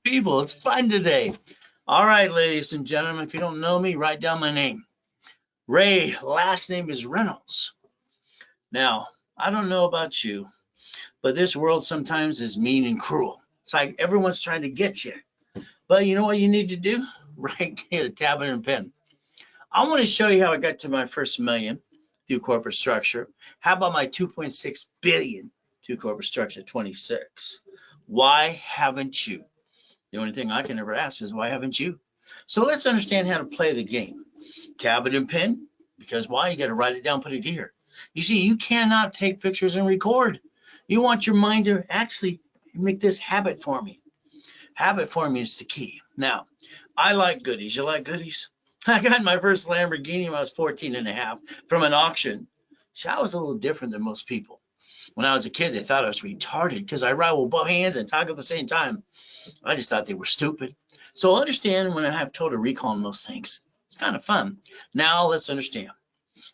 People, it's fun today. All right, ladies and gentlemen, if you don't know me, write down my name. Ray, last name is Reynolds. Now, I don't know about you, but this world sometimes is mean and cruel. It's like everyone's trying to get you. But you know what you need to do? Right, get a tablet and pen. I want to show you how I got to my first million through corporate structure. How about my 2.6 billion through corporate structure 26? Why haven't you? The only thing I can ever ask is why haven't you? So let's understand how to play the game. Tablet and pen, because why? You got to write it down, put it here. You see, you cannot take pictures and record. You want your mind to actually make this habit forming. Habit forming is the key. Now, I like goodies. You like goodies? I got my first Lamborghini when I was 14 and a half from an auction. See, I was a little different than most people. When I was a kid, they thought I was retarded because I ride with both hands and talk at the same time. I just thought they were stupid. So understand when I have total recall on those things. It's kind of fun. Now let's understand.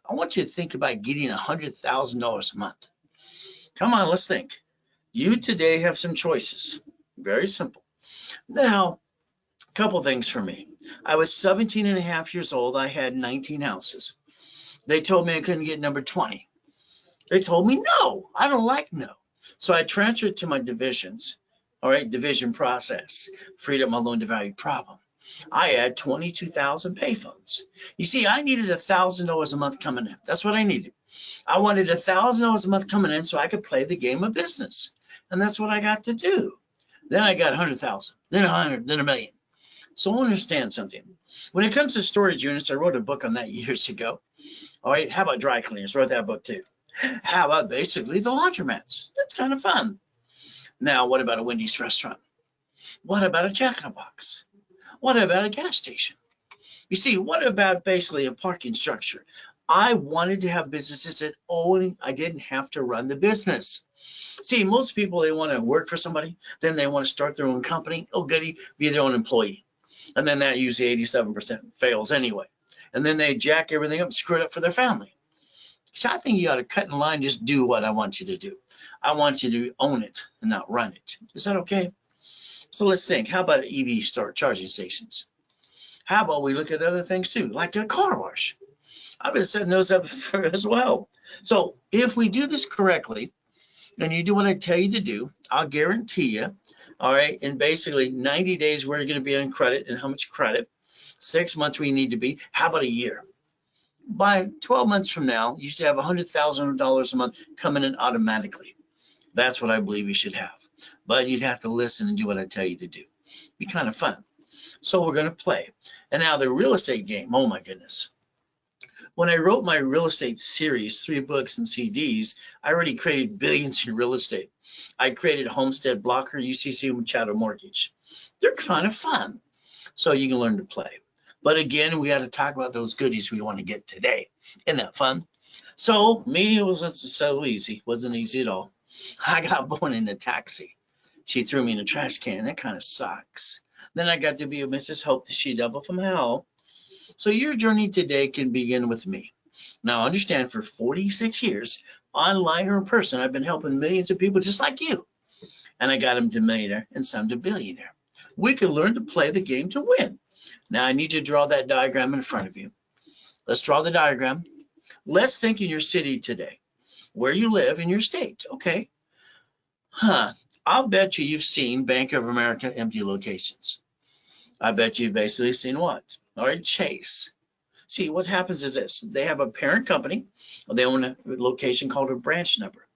I want you to think about getting $100,000 a month. Come on, let's think. You today have some choices. Very simple. Now, a couple things for me. I was 17 and a half years old. I had 19 houses. They told me I couldn't get number 20. They told me no, I don't like no. So I transferred to my divisions. All right, division process, freed up my loan to value problem. I had 22,000 payphones. You see, I needed $1,000 a month coming in. That's what I needed. I wanted $1,000 a month coming in so I could play the game of business. And that's what I got to do. Then I got 100,000, then 100, then a million. So understand something. When it comes to storage units, I wrote a book on that years ago. All right, how about dry cleaners? Wrote that book too. How about basically the laundromats? That's kind of fun. Now, what about a Wendy's restaurant? What about a Jack in the Box? What about a gas station? You see, what about basically a parking structure? I wanted to have businesses that only I didn't have to run the business. See, most people, they want to work for somebody, then they want to start their own company. Oh, goody, be their own employee. And then that usually 87% fails anyway. And then they jack everything up and screw it up for their family. So I think you ought to cut in line, just do what I want you to do. I want you to own it and not run it. Is that okay? So let's think. How about EV charging stations? How about we look at other things too, like a car wash? I've been setting those up for as well. So if we do this correctly, and you do what I tell you to do, I'll guarantee you, all right, in basically 90 days, we're going to be on credit and how much credit, 6 months we need to be, how about a year? By 12 months from now, you should have $100,000 a month coming in automatically. That's what I believe you should have. But you'd have to listen and do what I tell you to do. Be kind of fun. So we're going to play. And now the real estate game, oh my goodness. When I wrote my real estate series, 3 books and CDs, I already created billions in real estate. I created Homestead Blocker, UCC, and Machado Mortgage. They're kind of fun. So you can learn to play. But again, we got to talk about those goodies we want to get today. Isn't that fun? So me, it wasn't so easy. Wasn't easy at all. I got born in a taxi. She threw me in a trash can. That kind of sucks. Then I got to be a Mrs. Hope, the she-devil from hell. So your journey today can begin with me. Now understand, for 46 years, online or in person, I've been helping millions of people just like you. And I got them to millionaire and some to billionaire. We can learn to play the game to win. Now I need you to draw that diagram in front of you. Let's draw the diagram. Let's think in your city today, where you live in your state. Okay. I'll bet you've seen Bank of America empty locations. I bet you've basically seen what? All right, Chase. See, what happens is this. They have a parent company. They own a location called a branch number.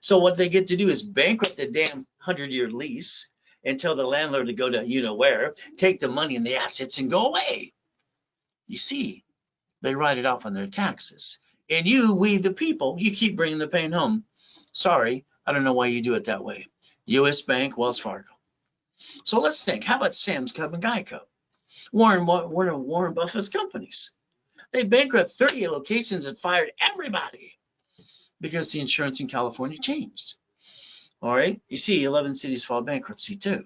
So what they get to do is bankrupt the damn 100-year lease and tell the landlord to go to you-know-where, take the money and the assets and go away. You see, they write it off on their taxes. And you, we the people, you keep bringing the pain home. Sorry, I don't know why you do it that way. U.S. Bank, Wells Fargo. So let's think. How about Sam's Club and Geico? Warren Buffett's companies. They bankrupt 30 locations and fired everybody because the insurance in California changed. All right. You see, 11 cities filed bankruptcy too.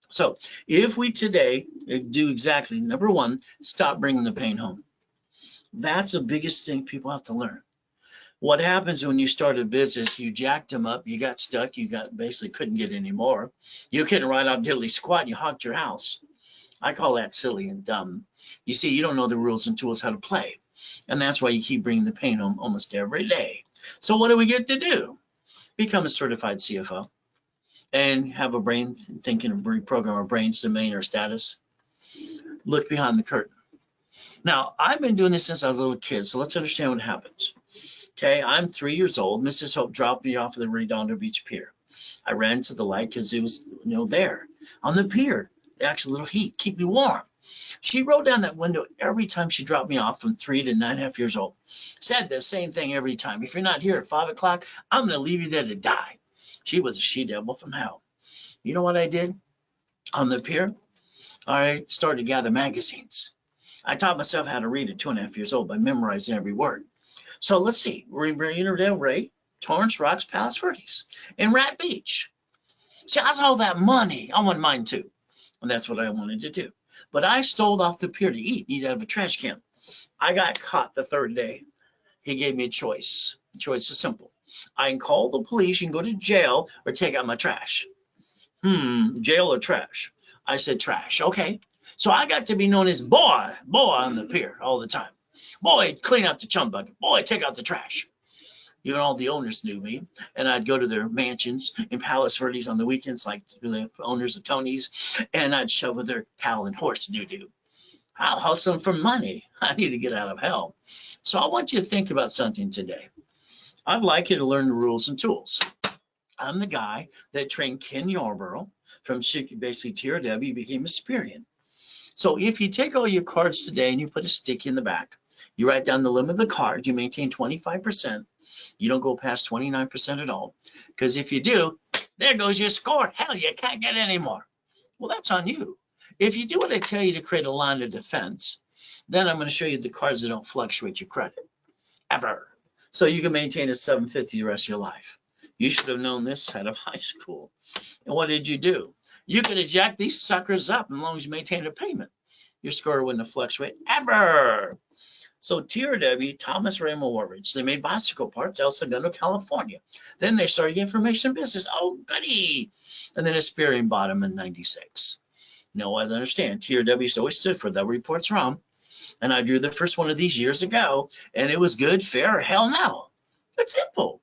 So if we today do exactly, number one, stop bringing the pain home. That's the biggest thing people have to learn. What happens when you start a business, you jacked them up, you got stuck, you got basically couldn't get any more. You couldn't ride out diddly squat, and you honked your house. I call that silly and dumb. You see, you don't know the rules and tools how to play. And that's why you keep bringing the pain home almost every day. So what do we get to do? Become a certified CFO and have a brain thinking, reprogram our brains to maintain our status. Look behind the curtain. Now, I've been doing this since I was a little kid, so let's understand what happens. Okay, I'm 3 years old. Mrs. Hope dropped me off at the Redondo Beach Pier. I ran to the light because it was, there on the pier. The actual little heat, keep me warm. She rolled down that window every time she dropped me off from 3 to 9.5 years old. Said the same thing every time. If you're not here at 5 o'clock, I'm going to leave you there to die. She was a she-devil from hell. You know what I did on the pier? I started to gather magazines. I taught myself how to read at 2.5 years old by memorizing every word. So let's see. Marina Del Rey, Torrance Rocks, Palos Verdes, and Rat Beach. See, I saw all that money. I want mine too. And that's what I wanted to do. But I stole off the pier to eat out of a trash can. I got caught the third day. He gave me a choice. The choice is simple. I can call the police, you can go to jail, or take out my trash. Jail or trash? I said trash. Okay. So I got to be known as boy on the pier all the time. Boy, clean out the chum bucket. Boy, take out the trash. Even all the owners knew me, and I'd go to their mansions in Palos Verdes on the weekends, like the owners of Tony's, and I'd shovel their cow and horse doo-doo. I'll hustle them for money. I need to get out of hell. So I want you to think about something today. I'd like you to learn the rules and tools. I'm the guy that trained Ken Yarborough from basically TRW, became a Superior. So if you take all your cards today and you put a sticky in the back, you write down the limit of the card, you maintain 25%. You don't go past 29% at all. Because if you do, there goes your score. Hell, you can't get any more. Well, that's on you. If you do what I tell you to create a line of defense, then I'm going to show you the cards that don't fluctuate your credit, ever. So you can maintain a 750 the rest of your life. You should have known this out of high school. And what did you do? You could have jacked these suckers up as long as you maintained a payment. Your score wouldn't have fluctuated, ever. So TRW, Thomas Raymond Warridge, they made bicycle parts, El Segundo, California. Then they started information business. Oh, goody. And then Experian bought them in 96. Now, as I understand, TRW always stood for the report's wrong. And I drew the first one of these years ago, and it was good, fair, hell no. It's simple.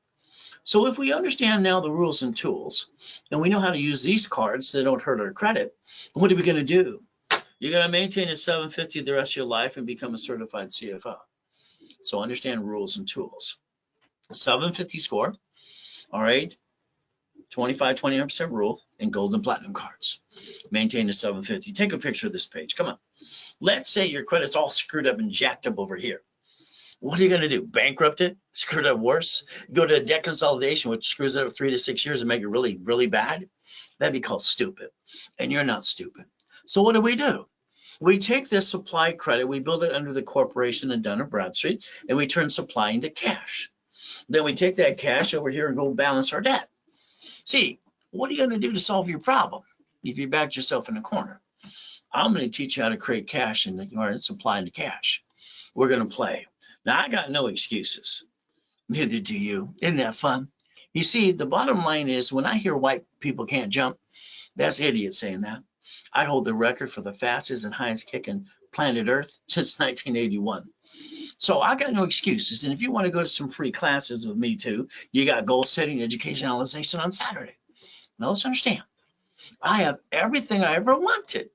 So if we understand now the rules and tools, and we know how to use these cards that don't hurt our credit, what are we going to do? You're going to maintain a 750 the rest of your life and become a certified CFO. So understand rules and tools. 750 score, all right, 29% rule, and gold and platinum cards. Maintain a 750. Take a picture of this page. Come on. Let's say your credit's all screwed up and jacked up over here. What are you going to do? Bankrupt it? Screw it up worse? Go to a debt consolidation, which screws it up 3 to 6 years and make it really, really bad? That'd be called stupid. And you're not stupid. So what do? We take this supply credit, we build it under the corporation in Dun & Bradstreet, and we turn supply into cash. Then we take that cash over here and go balance our debt. See, what are you going to do to solve your problem if you backed yourself in a corner? I'm going to teach you how to create cash or supply into cash. We're going to play. Now, I got no excuses. Neither do you. Isn't that fun? You see, the bottom line is when I hear white people can't jump, that's idiots saying that. I hold the record for the fastest and highest kick in planet Earth since 1981. So I got no excuses. And if you want to go to some free classes with me too, you got goal setting, education, analyzation on Saturday. Now let's understand. I have everything I ever wanted.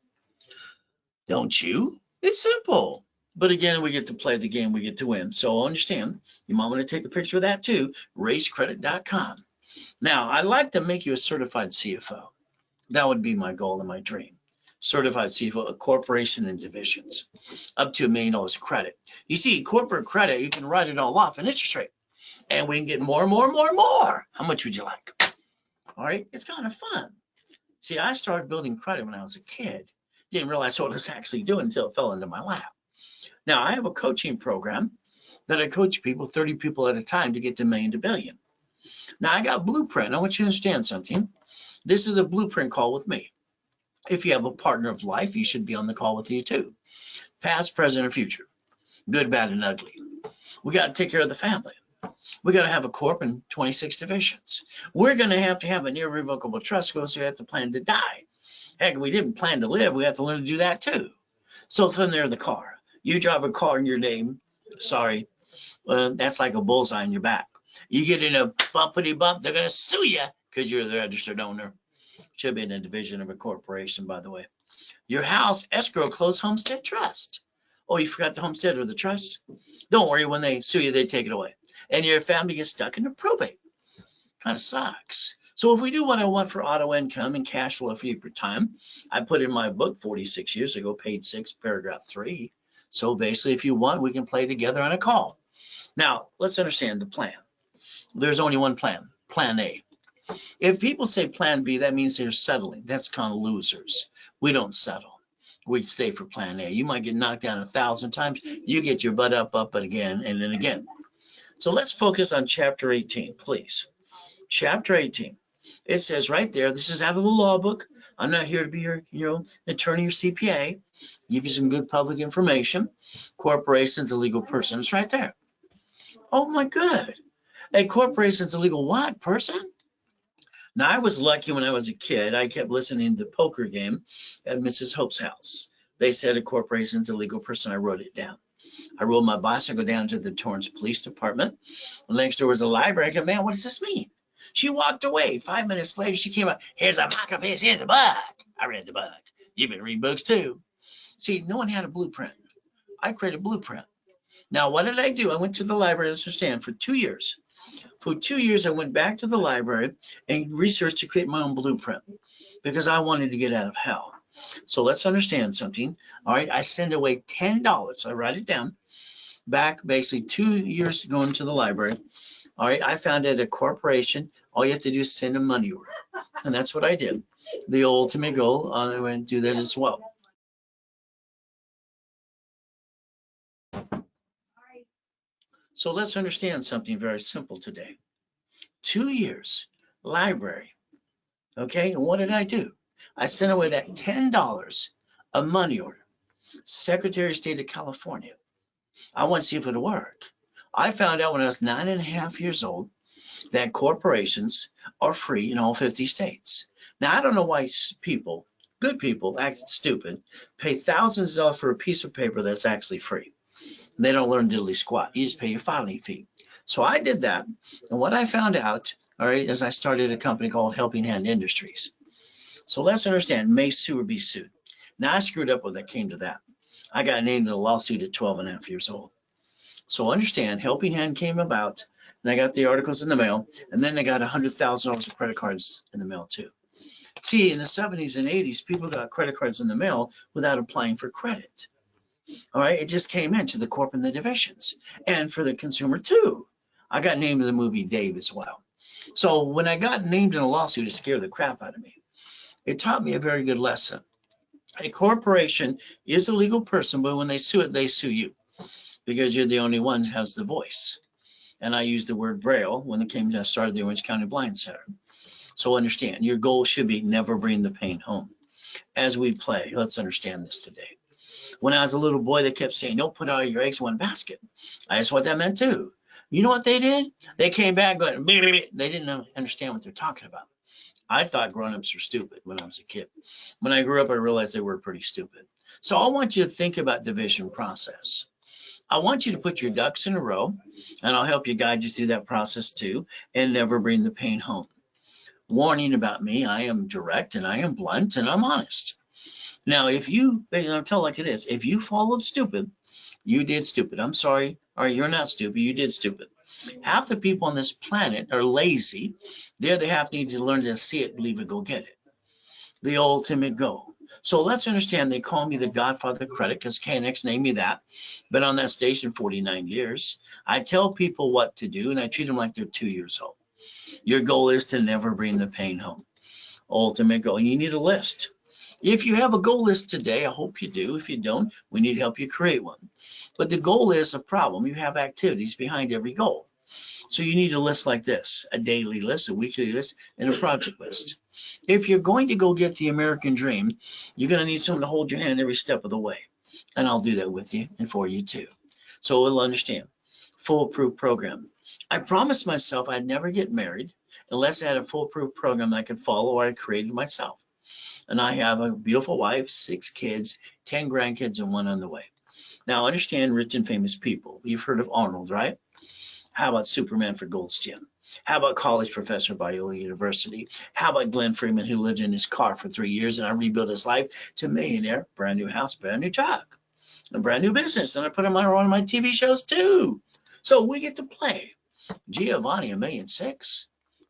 Don't you? It's simple. But again, we get to play the game, we get to win. So understand, you might want to take a picture of that too, raisecredit.com. Now, I'd like to make you a certified CFO. That would be my goal and my dream. Certified CFO, a corporation and divisions, up to $1 million credit. You see, corporate credit, you can write it all off in interest rate, and we can get more and more and more and more. How much would you like? All right, it's kind of fun. See, I started building credit when I was a kid. Didn't realize what I was actually doing until it fell into my lap. Now, I have a coaching program that I coach people, 30 people at a time, to get to $1 million to $1 billion. Now, I got blueprint. I want you to understand something. This is a blueprint call with me. If you have a partner of life, you should be on the call with you too. Past, present, or future. Good, bad, and ugly. We got to take care of the family. We got to have a corp and 26 divisions. We're going to have an irrevocable trust because we have to plan to die. Heck, we didn't plan to live. We have to learn to do that too. So from there, the car. You drive a car in your name. Sorry. That's like a bullseye in your back. You get in a bumpity bump, they're going to sue you because you're the registered owner. Should be in a division of a corporation, by the way. Your house, escrow, closed homestead trust. Oh, you forgot the homestead or the trust? Don't worry, when they sue you, they take it away. And your family gets stuck in a probate. Kind of sucks. So if we do what I want for auto income and cash flow for you per time, I put in my book 46 years ago, page 6, paragraph 3. So basically, if you want, we can play together on a call. Now, let's understand the plan. There's only one plan, plan A. If people say plan B, that means they're settling. That's kind of losers. We don't settle. We stay for plan A. You might get knocked down 1,000 times. You get your butt up again, and then again. So let's focus on chapter 18, please. Chapter 18. It says right there, this is out of the law book. I'm not here to be your attorney or CPA. Give you some good public information. Corporation's a legal person. It's right there. Oh my good. A corporation's a legal what person? Now, I was lucky when I was a kid. I kept listening to the poker game at Mrs. Hope's house. They said a corporation's a legal person. I wrote it down. I rode my bicycle down to the Torrance Police Department. Next door was a library. I go, man, what does this mean? She walked away. 5 minutes later, she came out. Here's a mock face. Here's a book. I read the book. You've been reading books too. See, no one had a blueprint. I created a blueprint. Now, what did I do? I went to the library, let's understand, for 2 years. For 2 years, I went back to the library and researched to create my own blueprint because I wanted to get out of hell. So let's understand something. All right, I send away $10. I write it down. Back basically 2 years going to the library. All right, I found at a corporation, all you have to do is send a money order. And that's what I did. The ultimate goal, I went to do that as well. So let's understand something very simple today. 2 years, library. Okay, and what did I do? I sent away that $10, a money order. Secretary of State of California. I want to see if it'll work. I found out when I was 9.5 years old that corporations are free in all 50 states. Now, I don't know why people, good people, act stupid, pay thousands of dollars for a piece of paper that's actually free. They don't learn diddly squat. You just pay your filing fee. So I did that. And what I found out, all right, is I started a company called Helping Hand Industries. So let's understand, may sue or be sued. Now, I screwed up when that came to that. I got named in a lawsuit at 12.5 years old. So understand, Helping Hand came about, and I got the articles in the mail, and then I got $100,000 of credit cards in the mail too. See, in the 70s and 80s, people got credit cards in the mail without applying for credit. All right, it just came into the corp and the divisions, and for the consumer too. I got named in the movie Dave as well. So when I got named in a lawsuit, it scared the crap out of me. It taught me a very good lesson. A corporation is a legal person, but when they sue it, they sue you because you're the only one who has the voice. And I used the word braille when it came to started the Orange County Blind Center. So understand, your goal should be never bring the pain home. As we play, let's understand this today. When I was a little boy, they kept saying, don't put all your eggs in one basket. That's what that meant too. You know what they did? They came back going, they didn't understand what they're talking about. I thought grown-ups were stupid when I was a kid. When I grew up, I realized they were pretty stupid. So I want you to think about division process. I want you to put your ducks in a row, and I'll help you guide you through that process too, and never bring the pain home. Warning about me, I am direct and I am blunt and I'm honest. Now, if you, I'll tell like it is, if you followed stupid, you did stupid. I'm sorry, or you're not stupid, you did stupid. Half the people on this planet are lazy. The other half need to learn to see it, believe it, go get it. The ultimate goal. So let's understand, they call me the Godfather of Credit because KNX named me that. Been on that station 49 years. I tell people what to do and I treat them like they're 2 years old. Your goal is to never bring the pain home. Ultimate goal. You need a list. If you have a goal list today, I hope you do. If you don't, we need to help you create one. But the goal is a problem. You have activities behind every goal. So you need a list like this, a daily list, a weekly list, and a project list. If you're going to go get the American dream, you're going to need someone to hold your hand every step of the way. And I'll do that with you and for you too. So we'll understand. foolproof program. I promised myself I'd never get married unless I had a foolproof program I could follow or I created myself. And I have a beautiful wife, 6 kids, 10 grandkids, and 1 on the way. Now, understand rich and famous people. You've heard of Arnold, right? How about Superman for Goldstein? How about college professor at Biola University? How about Glenn Freeman, who lived in his car for 3 years and I rebuilt his life to millionaire, brand new house, brand new truck, a brand new business. And I put him on one of my TV shows too. So we get to play. Giovanni, $1.6 million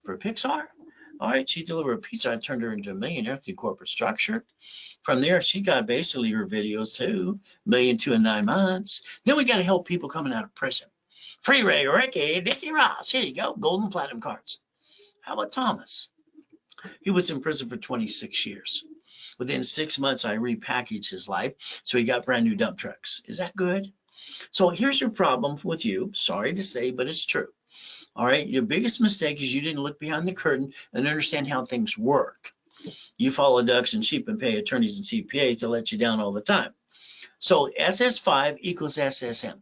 for Pixar. All right, she delivered a pizza. I turned her into a millionaire through corporate structure. From there, she got basically her videos too, $1.2 million in 9 months. Then we got to help people coming out of prison. Free Ray, Ricky, Dickie Ross. Here you go, gold and platinum cards. How about Thomas? He was in prison for 26 years. Within 6 months, I repackaged his life, so he got brand new dump trucks. Is that good? So here's your problem with you. Sorry to say, but it's true. All right, your biggest mistake is you didn't look behind the curtain and understand how things work. You follow ducks and sheep and pay attorneys and CPAs to let you down all the time. So SS5 equals SSM.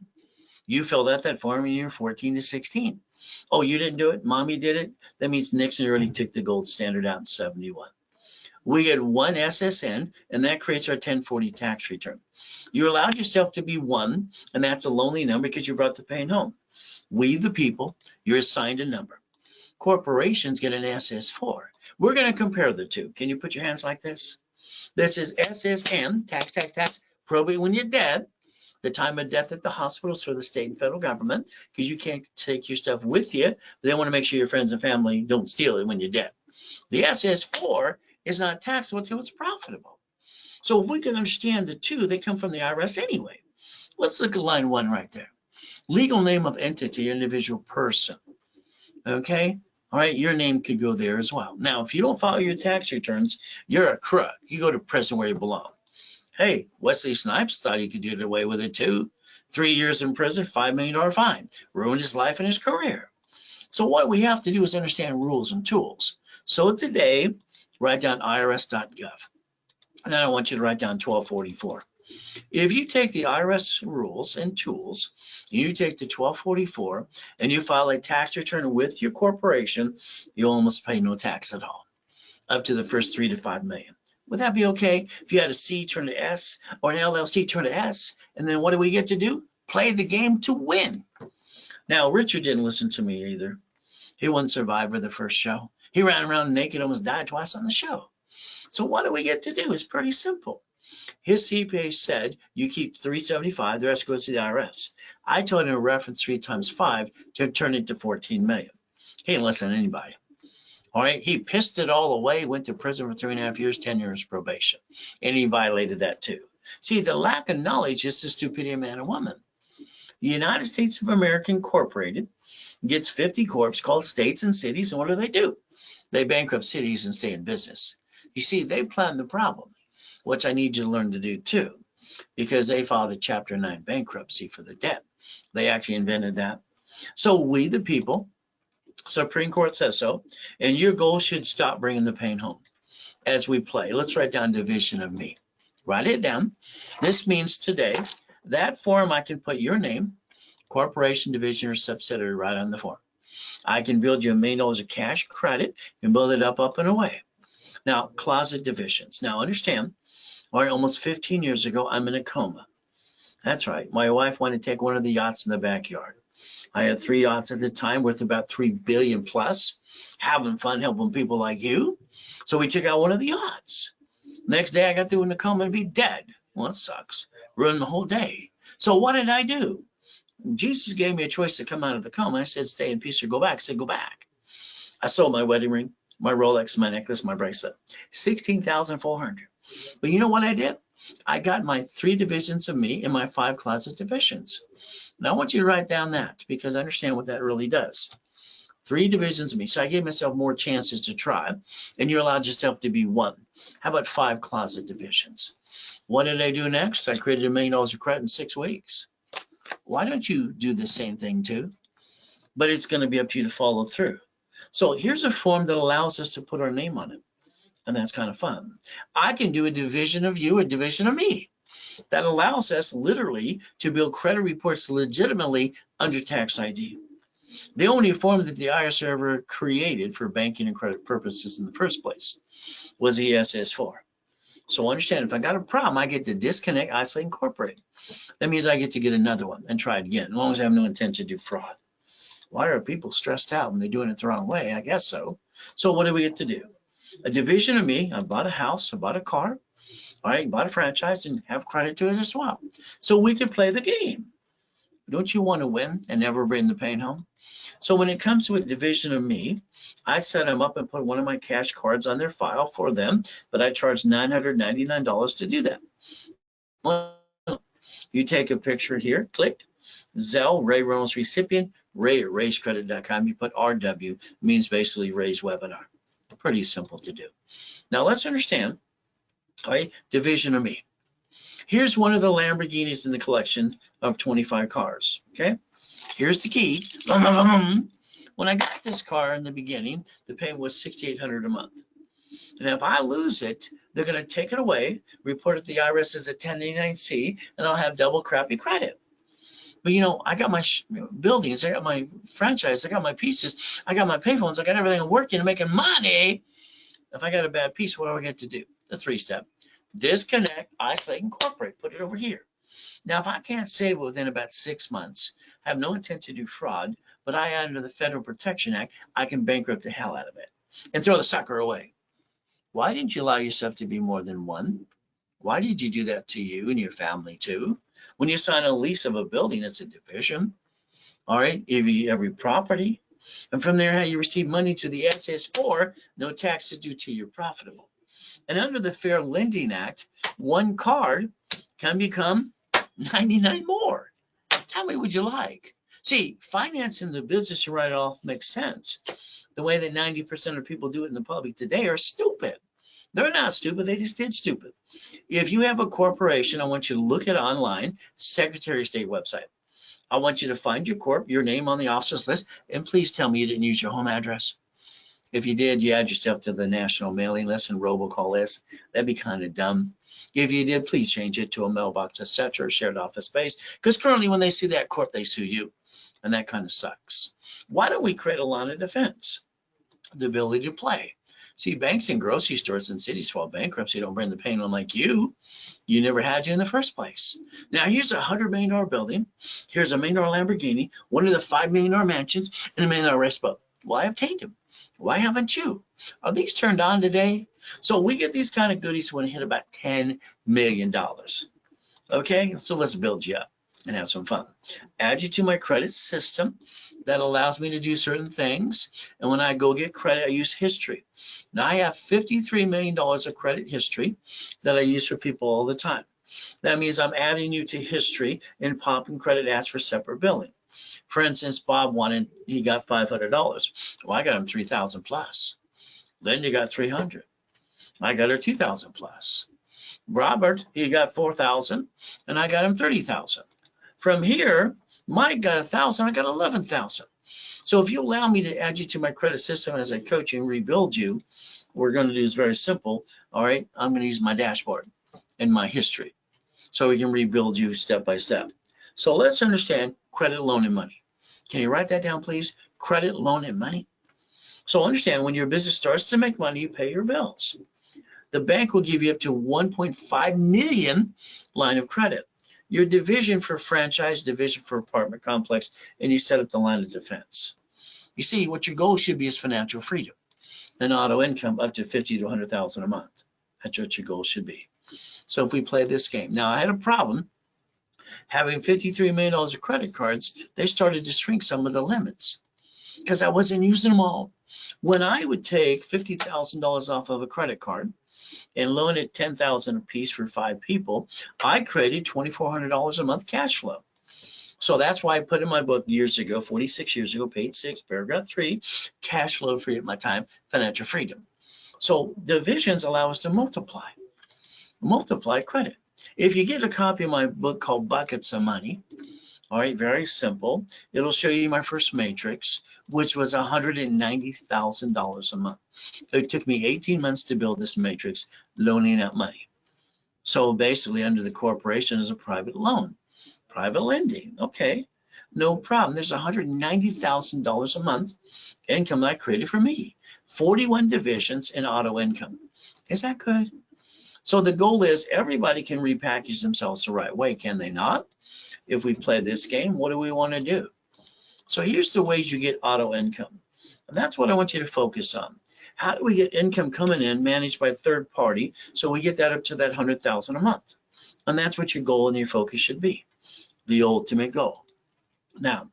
You filled out that form when you were 14 to 16. Oh, you didn't do it? Mommy did it? That means Nixon already took the gold standard out in 71. We get 1 SSN, and that creates our 1040 tax return. You allowed yourself to be 1, and that's a lonely number because you brought the pain home. We, the people, you're assigned a number. Corporations get an SS4. We're going to compare the two. Can you put your hands like this? This is SSN, tax, tax, tax, probate when you're dead. The time of death at the hospitals for the state and federal government, because you can't take your stuff with you, but they want to make sure your friends and family don't steal it when you're dead. The SS4 is not taxable until it's profitable. So if we can understand the two, they come from the IRS anyway. Let's look at line 1 right there. Legal name of entity, individual person. Okay? All right, your name could go there as well. Now, if you don't file your tax returns, you're a crook. You go to prison where you belong. Hey, Wesley Snipes thought he could get away with it too. 3 years in prison, $5 million fine. Ruined his life and his career. So what we have to do is understand rules and tools. So today, write down irs.gov. And then I want you to write down 1244. If you take the IRS rules and tools, you take the 1244, and you file a tax return with your corporation, you almost pay no tax at all, up to the first 3 to 5 million. Would that be okay? If you had a C turn to S or an LLC turn to S, and then what do we get to do? Play the game to win. Now, Richard didn't listen to me either. He won Survivor the first show. He ran around naked, almost died twice on the show. So what do we get to do? It's pretty simple. His CPA said you keep 375, the rest goes to the IRS. I told him to reference 3 times 5 to turn it to 14 million. He didn't listen to anybody. All right, he pissed it all away, went to prison for 3.5 years, 10 years probation, and he violated that too. See, the lack of knowledge is the stupidity of man and woman. The United States of America Incorporated gets 50 corps called states and cities, and what do? They bankrupt cities and stay in business. You see, they plan the problem, which I need you to learn to do too, because they filed a Chapter 9 bankruptcy for the debt. They actually invented that. So we, the people, Supreme Court says so, and your goal should stop bringing the pain home. As we play, let's write down division of me. Write it down. This means today, that form I can put your name, corporation, division, or subsidiary right on the form. I can build you $1 million of cash credit and build it up and away. Now, closet divisions. Now, understand, all right, almost 15 years ago, I'm in a coma. That's right. My wife wanted to take one of the yachts in the backyard. I had 3 yachts at the time worth about $3 billion plus, having fun helping people like you. So we took out one of the yachts. Next day I got through in the coma and be dead. Well, it sucks. Ruined the whole day. So what did I do? Jesus gave me a choice to come out of the coma. I said, stay in peace or go back. I said, go back. I sold my wedding ring, my Rolex, my necklace, my bracelet, $16,400. But you know what I did? I got my 3 divisions of me in my 5 closet divisions. Now I want you to write down that because I understand what that really does. 3 divisions of me. So I gave myself more chances to try, and you allowed yourself to be 1. How about 5 closet divisions? What did I do next? I created $1 million of credit in 6 weeks. Why don't you do the same thing too? But it's going to be up to you to follow through. So here's a form that allows us to put our name on it. And that's kind of fun. I can do a division of you, a division of me. that allows us literally to build credit reports legitimately under tax ID. The only form that the IRS ever created for banking and credit purposes in the first place was the SS4. So understand, if I got a problem, I get to disconnect, isolate, incorporate. That means I get to get another one and try it again, as long as I have no intent to do fraud. Why are people stressed out when they're doing it the wrong way? I guess so. So what do we get to do? A division of me, I bought a house, I bought a car, all right, bought a franchise and have credit to it as well. So we could play the game. Don't you want to win and never bring the pain home? So when it comes to a division of me, I set them up and put one of my cash cards on their file for them, but I charge $999 to do that. You take a picture here, click, Zelle, Ray Reynolds recipient, Ray at raisecredit.com. You put RW, means basically Ray's webinar. Pretty simple to do. Now let's understand, all right, division of me. Here's one of the Lamborghinis in the collection of 25 cars, okay? Here's the key. When I got this car in the beginning, the payment was $6,800 a month. And if I lose it, they're going to take it away, report it to the IRS as a 1099-C, and I'll have double crappy credit. But you know, I got my buildings, I got my franchise, I got my pieces, I got my payphones, I got everything working and making money. If I got a bad piece, what do I get to do? The 3-step. Disconnect, isolate, incorporate, put it over here. Now, if I can't save it within about 6 months, have no intent to do fraud, but I, under the Federal Protection Act, I can bankrupt the hell out of it and throw the sucker away. Why didn't you allow yourself to be more than one? Why did you do that to you and your family too? When you sign a lease of a building, it's a division. All right, every property. And from there, how you receive money to the SS4, no tax is due till you're profitable. And under the Fair Lending Act, one card can become 99 more. How many would you like? See, financing the business you write off makes sense. The way that 90% of people do it in the public today are stupid. They're not stupid, they just did stupid. If you have a corporation, I want you to look at online, Secretary of State website. I want you to find your corp, your name on the officer's list, and please tell me you didn't use your home address. If you did, you add yourself to the national mailing list and robocall list. That'd be kind of dumb. If you did, please change it to a mailbox, etc., or shared office space, because currently when they sue that corp, they sue you, and that kind of sucks. Why don't we create a line of defense? The ability to play. See, banks and grocery stores in cities file bankruptcy don't bring the pain on like you. You never had you in the first place. Now, here's a $100 million building. Here's a $1 million Lamborghini, one of the $5 million mansions, and a $1 million race boat. Well, I obtained them. Why haven't you? Are these turned on today? So we get these kind of goodies when we hit about $10 million. Okay, so let's build you up and have some fun. Add you to my credit system that allows me to do certain things. And when I go get credit, I use history. Now I have $53 million of credit history that I use for people all the time. That means I'm adding you to history and popping credit asks for separate billing. For instance, Bob he got $500. Well, I got him 3,000 plus. Linda got 300. I got her 2,000 plus. Robert, he got 4,000, and I got him 30,000. From here, Mike got 1,000, I got 11,000. So if you allow me to add you to my credit system as I coach you and rebuild you, what we're going to do is very simple. All right, I'm going to use my dashboard and my history so we can rebuild you step by step. So let's understand credit, loan, and money. Can you write that down, please? Credit, loan, and money. So understand, when your business starts to make money, you pay your bills. The bank will give you up to 1.5 million line of credit. Your division for franchise, division for apartment complex, and you set up the line of defense. You see, what your goal should be is financial freedom and auto income up to 50 to 100,000 a month. That's what your goal should be. So if we play this game. Now, I had a problem having $53 million of credit cards. They started to shrink some of the limits because I wasn't using them all. When I would take $50,000 off of a credit card and loan it $10,000 a piece for 5 people, I created $2,400 a month cash flow. So that's why I put in my book years ago, 46 years ago, page 6, paragraph 3, cash flow free at my time, financial freedom. So divisions allow us to multiply credit. If you get a copy of my book called Buckets of Money, all right, very simple. It'll show you my first matrix, which was $190,000 a month. It took me 18 months to build this matrix, loaning out money. So basically under the corporation is a private loan, private lending. Okay, no problem. There's $190,000 a month income I created for me. 41 divisions in auto income. Is that good? So the goal is everybody can repackage themselves the right way, can they not? If we play this game, what do we want to do? So here's the ways you get auto income. And that's what I want you to focus on. How do we get income coming in managed by third party so we get that up to that 100,000 a month? And that's what your goal and your focus should be, the ultimate goal. Now,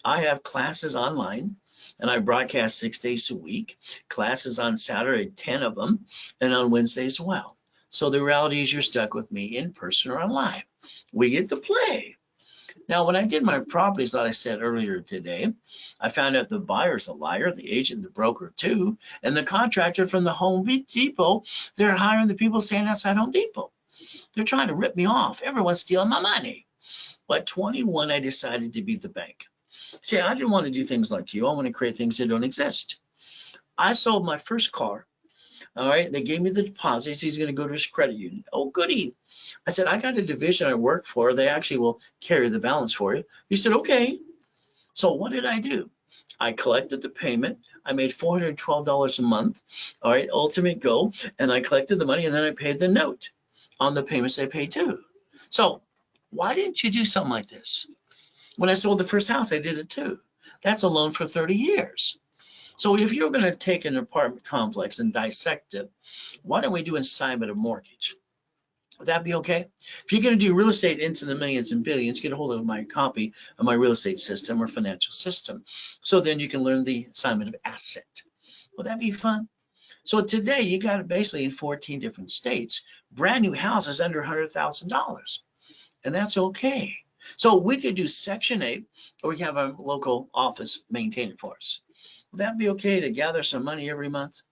I have classes online and I broadcast 6 days a week, classes on Saturday, 10 of them, and on Wednesday as well. So the reality is you're stuck with me in person or online. We get to play. Now, when I did my properties that I said earlier today, I found out the buyer's a liar, the agent, the broker too, and the contractor from the Home Depot, they're hiring the people standing outside Home Depot. They're trying to rip me off. Everyone's stealing my money. But at 21, I decided to be the bank. See, I didn't want to do things like you. I want to create things that don't exist. I sold my first car. All right, they gave me the deposit. He's going to go to his credit union. Oh, goody. I said, I got a division I work for. They actually will carry the balance for you. He said, okay. So what did I do? I collected the payment. I made $412 a month. All right, ultimate goal. And I collected the money and then I paid the note on the payments I paid too. So why didn't you do something like this? When I sold the first house, I did it too. That's a loan for 30 years. So if you're going to take an apartment complex and dissect it, why don't we do an assignment of mortgage? Would that be okay? If you're going to do real estate into the millions and billions, get a hold of my copy of my real estate system or financial system. So then you can learn the assignment of asset. Would that be fun? So today you got it basically in 14 different states, brand new houses under $100,000. And that's okay. So we could do Section 8, or we can have a local office maintain it for us. Would that be okay to gather some money every month?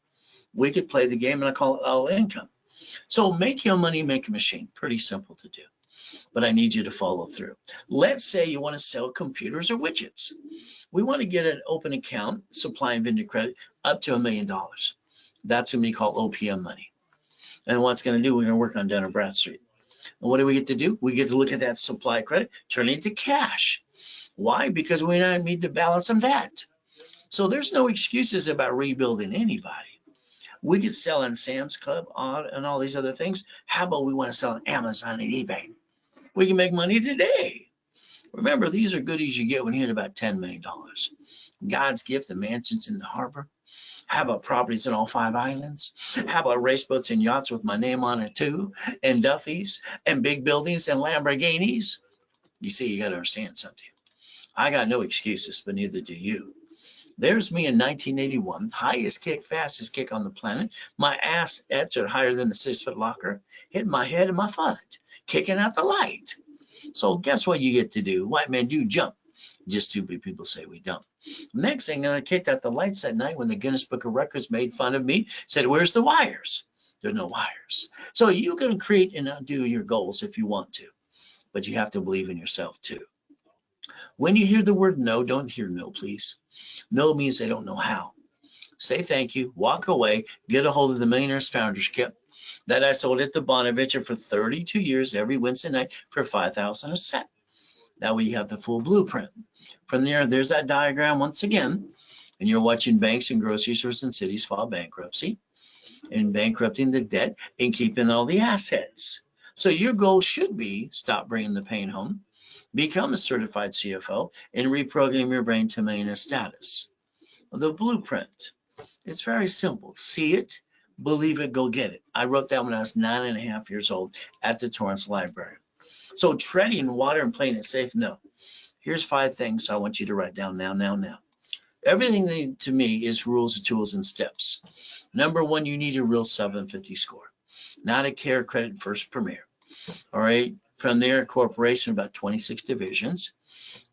We could play the game and I call it auto income. So make your money make a machine. Pretty simple to do, but I need you to follow through. Let's say you want to sell computers or widgets. We want to get an open account, supply and vendor credit, up to $1 million. That's what we call OPM money. And what's going to do, we're going to work on Dun & Bradstreet. And what do we get to do? We get to look at that supply credit, turn it into cash. Why? Because we don't need to balance some debt. So there's no excuses about rebuilding anybody. We could sell on Sam's Club and all these other things. How about we want to sell on Amazon and eBay? We can make money today. Remember, these are goodies you get when you hit about $10 million. God's gift, the mansions in the harbor. How about properties in all 5 islands? How about race boats and yachts with my name on it too? And Duffys and big buildings and Lamborghinis? You see, you got to understand something. I got no excuses, but neither do you. There's me in 1981, highest kick, fastest kick on the planet. My assets are higher than the 6-foot locker, hitting my head and my foot, kicking out the light. So guess what you get to do? White men do jump. Just stupid people say we don't. Next thing, I kicked out the lights that night when the Guinness Book of Records made fun of me, said, where's the wires? There are no wires. So you can create and do your goals if you want to, but you have to believe in yourself too. When you hear the word no, don't hear no, please. No means they don't know how. Say thank you, walk away, get a hold of the Millionaires Founders Kit that I sold at the Bonaventure for 32 years every Wednesday night for $5,000 a set. Now we have the full blueprint. From there, there's that diagram once again, and you're watching banks and grocery stores and cities file bankruptcy and bankrupting the debt and keeping all the assets. So your goal should be stop bringing the pain home, become a certified CFO, and reprogram your brain to millionaire status. The blueprint, it's very simple. See it, believe it, go get it. I wrote that when I was 9.5 years old at the Torrance Library. So treading water and playing it safe, no. Here's 5 things I want you to write down now. Everything to me is rules, tools, and steps. Number 1, you need a real 750 score. Not a care credit first premier. All right. From there, corporation, about 26 divisions,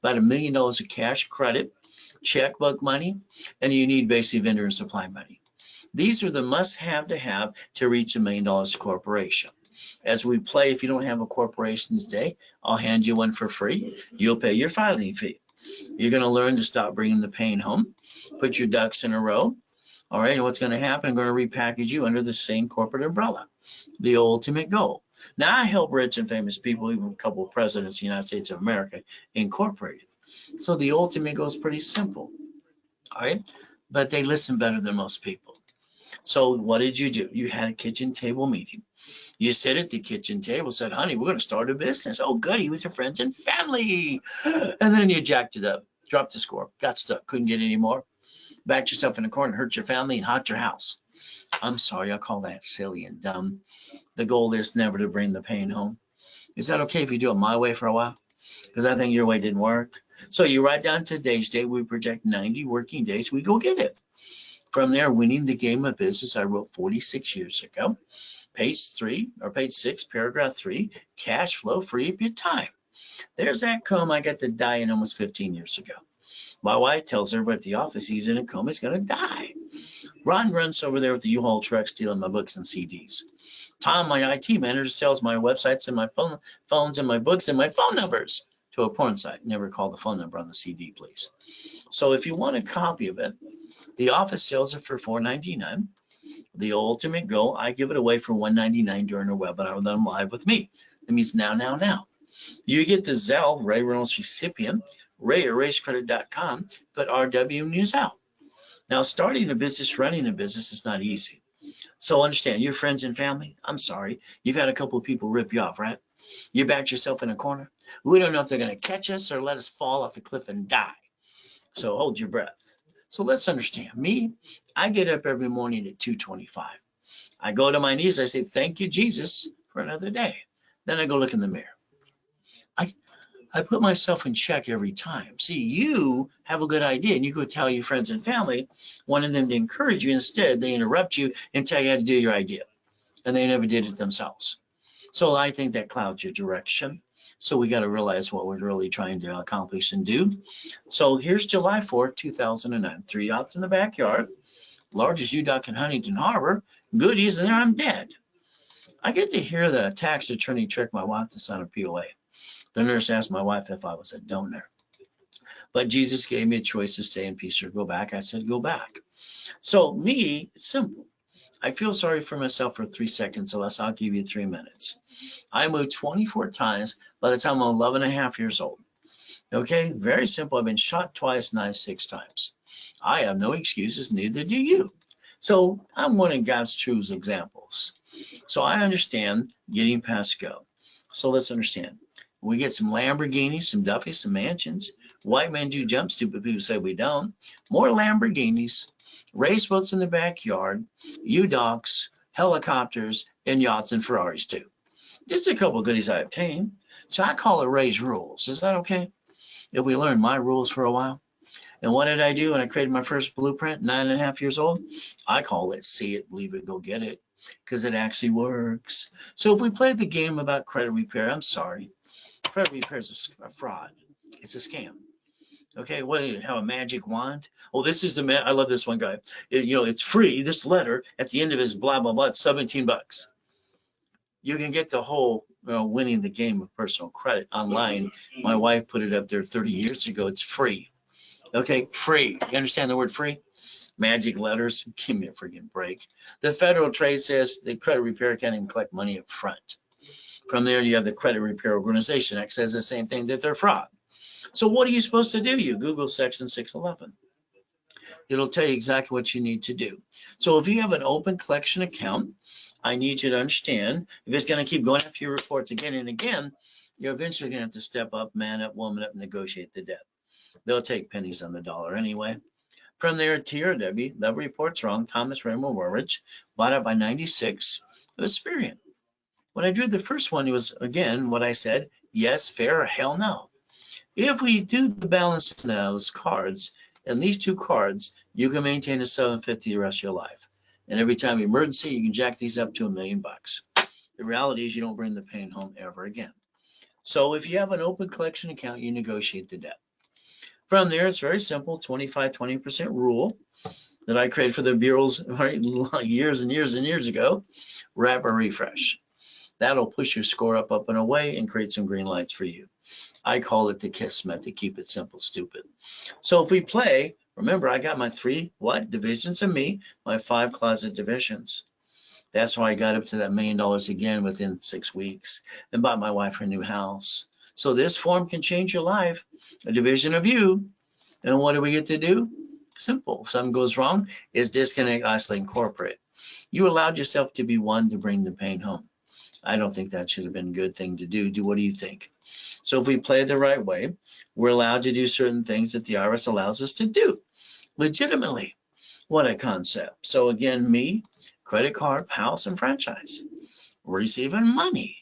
about $1 million of cash credit, checkbook money, and you need basically vendor and supply money. These are the must-have to reach $1 million corporation. As we play, if you don't have a corporation today, I'll hand you one for free. You'll pay your filing fee. You're going to learn to stop bringing the pain home, put your ducks in a row. All right, and what's going to happen? I'm going to repackage you under the same corporate umbrella, the ultimate goal. Now I help rich and famous people, even a couple of presidents of the United States of America, incorporated. So the ultimate goal is pretty simple, all right? But they listen better than most people. So what did you do? You had a kitchen table meeting. You sit at the kitchen table, said, honey, we're going to start a business. Oh, goody, with your friends and family. And then you jacked it up, dropped the score, got stuck, couldn't get any more. Backed yourself in the corner, hurt your family, and hot your house. I'm sorry, I call that silly and dumb. The goal is never to bring the pain home. Is that okay if you do it my way for a while? Because I think your way didn't work. So you write down today's date. We project 90 working days. We go get it. From there, winning the game of business, I wrote 46 years ago. Page 6, paragraph 3, cash flow, free up your time. There's that coma I got to die in almost 15 years ago. My wife tells everybody at the office he's in a coma, he's going to die. Ron runs over there with the U-Haul truck stealing my books and CDs. Tom, my IT manager, sells my websites and my phones and my books and my phone numbers to a porn site. Never call the phone number on the CD, please. So if you want a copy of it, the office sells it for $4.99. The ultimate goal, I give it away for $1.99 during a webinar with them live with me. That means now. You get the Zelle, Ray Reynolds recipient, ray@racecredit.com, put RW News out. Now, starting a business, running a business is not easy. So understand, your friends and family, I'm sorry, you've had a couple of people rip you off, right? You backed yourself in a corner. We don't know if they're going to catch us or let us fall off the cliff and die. So hold your breath. So let's understand. Me, I get up every morning at 2:25. I go to my knees. I say, thank you, Jesus, for another day. Then I go look in the mirror. I put myself in check every time. See, you have a good idea, and you go tell your friends and family, wanting them to encourage you. Instead, they interrupt you and tell you how to do your idea, and they never did it themselves. So I think that clouds your direction. So we got to realize what we're really trying to accomplish and do. So here's July 4th, 2009. 3 yachts in the backyard, largest U-Dock in Huntington Harbor, goodies, and there I'm dead. I get to hear the tax attorney trick my wife to sign a POA. The nurse asked my wife if I was a donor. But Jesus gave me a choice to stay in peace or go back. I said, go back. So me, it's simple. I feel sorry for myself for 3 seconds, unless I'll give you 3 minutes. I moved 24 times by the time I'm 11 and a half years old. Okay, very simple. I've been shot twice, knifed 6 times. I have no excuses, neither do you. So I'm one of God's true examples. So I understand getting past go. So let's understand. We get some Lamborghinis, some Duffys, some mansions. White men do jump, stupid people say we don't. More Lamborghinis, race boats in the backyard, U-Docks, helicopters, and yachts and Ferraris too. Just a couple of goodies I obtained. So I call it Ray's rules. Is that okay? If we learn my rules for a while. And what did I do when I created my first blueprint, 9.5 years old? I call it see it, believe it, go get it, because it actually works. So if we play the game about credit repair, I'm sorry. Credit repair is a fraud. It's a scam. Okay, what do you have, a magic wand? Oh, this is I love this one guy. It's free. This letter at the end of his blah, blah, blah, it's $17. You can get the whole winning the game of personal credit online. My wife put it up there 30 years ago. It's free. Okay, free. You understand the word free? Magic letters. Give me a freaking break. The Federal Trade says the credit repair can't even collect money up front. From there, you have the Credit Repair Organization Act says the same thing, that they're fraud. So what are you supposed to do? You Google Section 611. It'll tell you exactly what you need to do. So if you have an open collection account, I need you to understand, if it's going to keep going after your reports again and again, you're eventually going to have to step up, man up, woman up, and negotiate the debt. They'll take pennies on the dollar anyway. From there, TRW, the report's wrong, Thomas Raymond Warridge, bought it by 96, it was Experian. When I drew the first one, it was, again, what I said, yes, fair, or hell no. If we do the balance in those cards, and these 2 cards, you can maintain a 750 the rest of your life. And every time emergency, you can jack these up to $1 million. The reality is you don't bring the pain home ever again. So if you have an open collection account, you negotiate the debt. From there, it's very simple, 25-20% rule that I created for the bureaus years and years and years ago, wrap or refresh. That'll push your score up and away and create some green lights for you. I call it the KISS method, keep it simple, stupid. So if we play, remember I got my 3 divisions of me, my 5 closet divisions. That's why I got up to that $1 million again within 6 weeks and bought my wife her new house. So this form can change your life, a division of you. And what do we get to do? Simple. If something goes wrong, is disconnect, isolate, incorporate. You allowed yourself to be one to bring the pain home. I don't think that should have been a good thing to do. What do you think? So if we play it the right way, we're allowed to do certain things that the IRS allows us to do legitimately. What a concept. So again, me, credit card, house, and franchise, receiving money.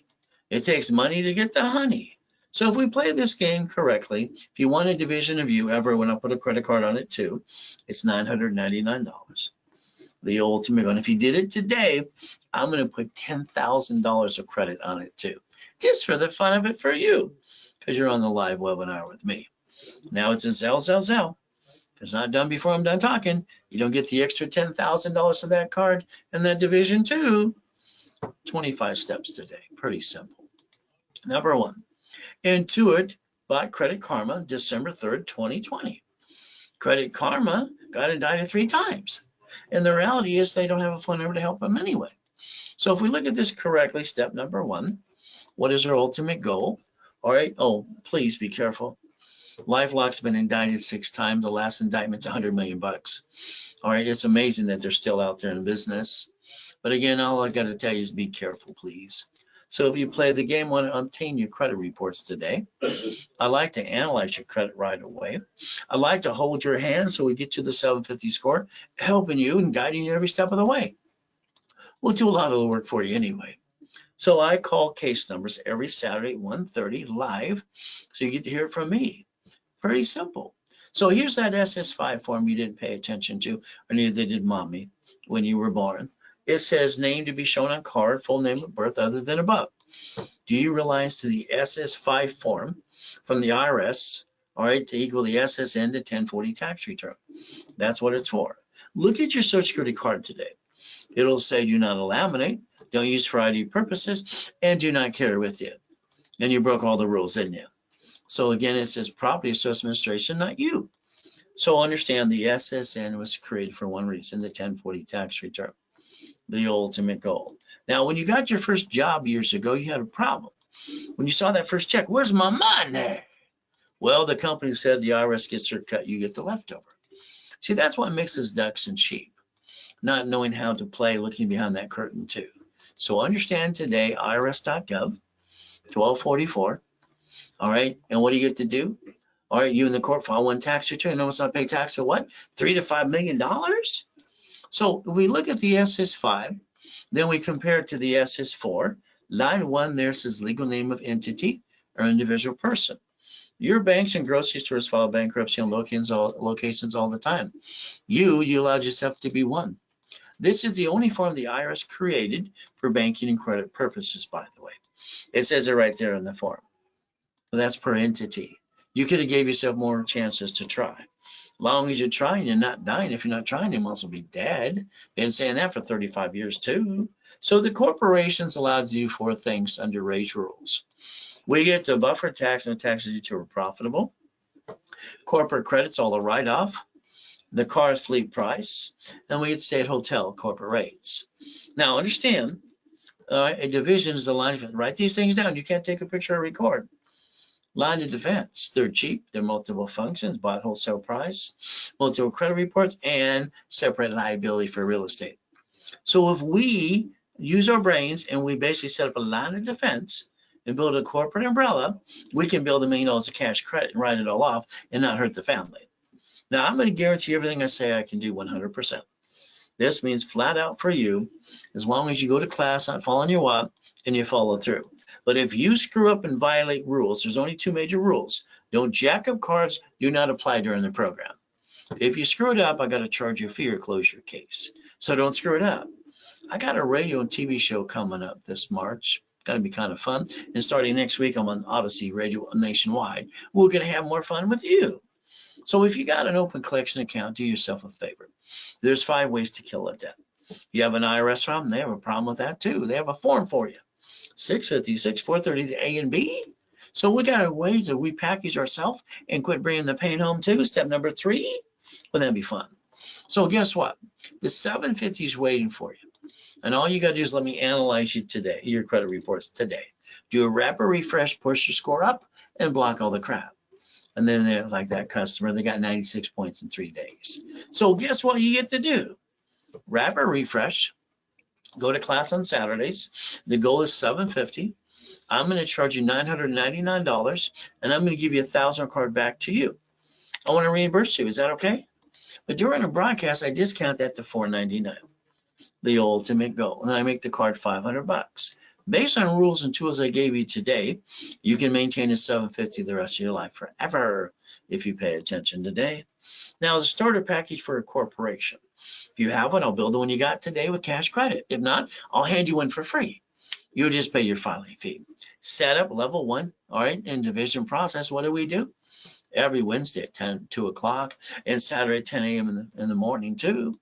It takes money to get the honey. So if we play this game correctly, if you want a division of you ever, when I put a credit card on it too, it's $999. The ultimate one. If you did it today, I'm going to put $10,000 of credit on it too, just for the fun of it for you, because you're on the live webinar with me. Now it's a sell. If it's not done before I'm done talking, you don't get the extra $10,000 of that card and that division too. 25 steps today. Pretty simple. Number one, Intuit bought Credit Karma December 3rd, 2020. Credit Karma got indicted 3 times. And the reality is they don't have a phone number to help them anyway. So if we look at this correctly, step number one, what is our ultimate goal? All right. Oh, please be careful. LifeLock's been indicted 6 times. The last indictment's $100 million. All right. It's amazing that they're still out there in business. But again, all I got to tell you is be careful, please. So if you play the game, want to obtain your credit reports today. I like to analyze your credit right away. I like to hold your hand so we get to the 750 score, helping you and guiding you every step of the way. We'll do a lot of the work for you anyway. So I call case numbers every Saturday at 1:30 live, so you get to hear it from me. Pretty simple. So here's that SS5 form you didn't pay attention to, or neither did mommy when you were born. It says name to be shown on card, full name of birth other than above. Do you realize to the SS5 form from the IRS, all right, to equal the SSN to 1040 tax return? That's what it's for. Look at your Social Security card today. It'll say do not laminate, don't use for ID purposes, and do not carry with you. And you broke all the rules, didn't you? So again, it says Property Assessment Administration, not you. So understand the SSN was created for one reason, the 1040 tax return, the ultimate goal. Now, when you got your first job years ago, you had a problem. When you saw that first check, where's my money? Well, the company said the IRS gets their cut, you get the leftover. See, that's what makes us ducks and sheep, not knowing how to play, looking behind that curtain too. So understand today, irs.gov, 1244. All right, and what do you get to do? All right, you in the court file one tax return. No, it's not pay tax or what? $3 to $5 million. So we look at the SS5, then we compare it to the SS4. Line 1 there says legal name of entity or individual person. Your banks and grocery stores file bankruptcy on locations all the time. You allowed yourself to be one. This is the only form the IRS created for banking and credit purposes, by the way. It says it right there in the form. That's per entity. You could have gave yourself more chances to try. As long as you're trying, you're not dying. If you're not trying, you might as well be dead. Been saying that for 35 years too. So the corporation's allowed to do 4 things under Ray's rules. We get to buffer tax and taxes due to are profitable. Corporate credits, all the write-off. The car's fleet price. And we get to stay at hotel corporate rates. Now understand, a division is the line. Write these things down. You can't take a picture or record. Line of defense, they're cheap, they're multiple functions, bought wholesale price, multiple credit reports, and separate liability for real estate. So if we use our brains and we basically set up a line of defense and build a corporate umbrella, we can build $1 million of cash credit and write it all off and not hurt the family. Now, I'm going to guarantee everything I say I can do 100%. This means flat out for you, as long as you go to class, not following your what, and you follow through. But if you screw up and violate rules, there's only 2 major rules. Don't jack up cards, do not apply during the program. If you screw it up, I got to charge you a fee or close your case. So don't screw it up. I got a radio and TV show coming up this March. It's going to be kind of fun. And starting next week, I'm on Odyssey Radio nationwide. We're going to have more fun with you. So if you got an open collection account, do yourself a favor. There's 5 ways to kill a debt. You have an IRS problem, they have a problem with that too. They have a form for you. 656, 430, A and B. So we got a way to repackage ourselves and quit bringing the pain home too. Step number 3, well, that'd be fun. So guess what? The 750 is waiting for you. And all you got to do is let me analyze you today, your credit reports today. Do a rapid refresh, push your score up, and block all the crap. And then they're like that customer, they got 96 points in 3 days. So guess what you get to do? Rapid refresh, go to class on Saturdays. The goal is $750. I'm going to charge you $999, and I'm going to give you $1,000 card back to you. I want to reimburse you. Is that okay? But during a broadcast, I discount that to $499, the ultimate goal, and I make the card $500. Based on rules and tools I gave you today, you can maintain a $750 the rest of your life forever if you pay attention today. Now, as a starter package for a corporation, if you have one, I'll build the one you got today with cash credit. If not, I'll hand you one for free. You just pay your filing fee. Setup level 1, all right, in division process, what do we do? Every Wednesday at 2 o'clock and Saturday at 10 a.m. in the morning too.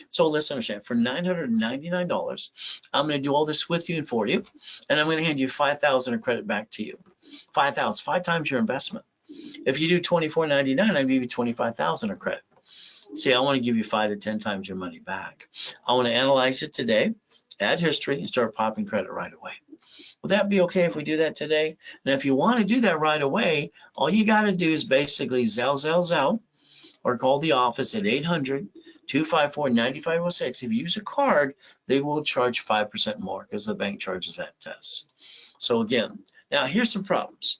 So let's understand, for $999, I'm going to do all this with you and for you, and I'm going to hand you $5,000 of credit back to you. 5,000, 5 times your investment. If you do $24.99, I give you $25,000 of credit. See, I want to give you 5 to 10 times your money back. I want to analyze it today, add history, and start popping credit right away. Would that be okay if we do that today? Now, if you want to do that right away, all you got to do is basically Zelle, or call the office at 800-254-9506. If you use a card, they will charge 5% more because the bank charges that test. So again, now here's some problems.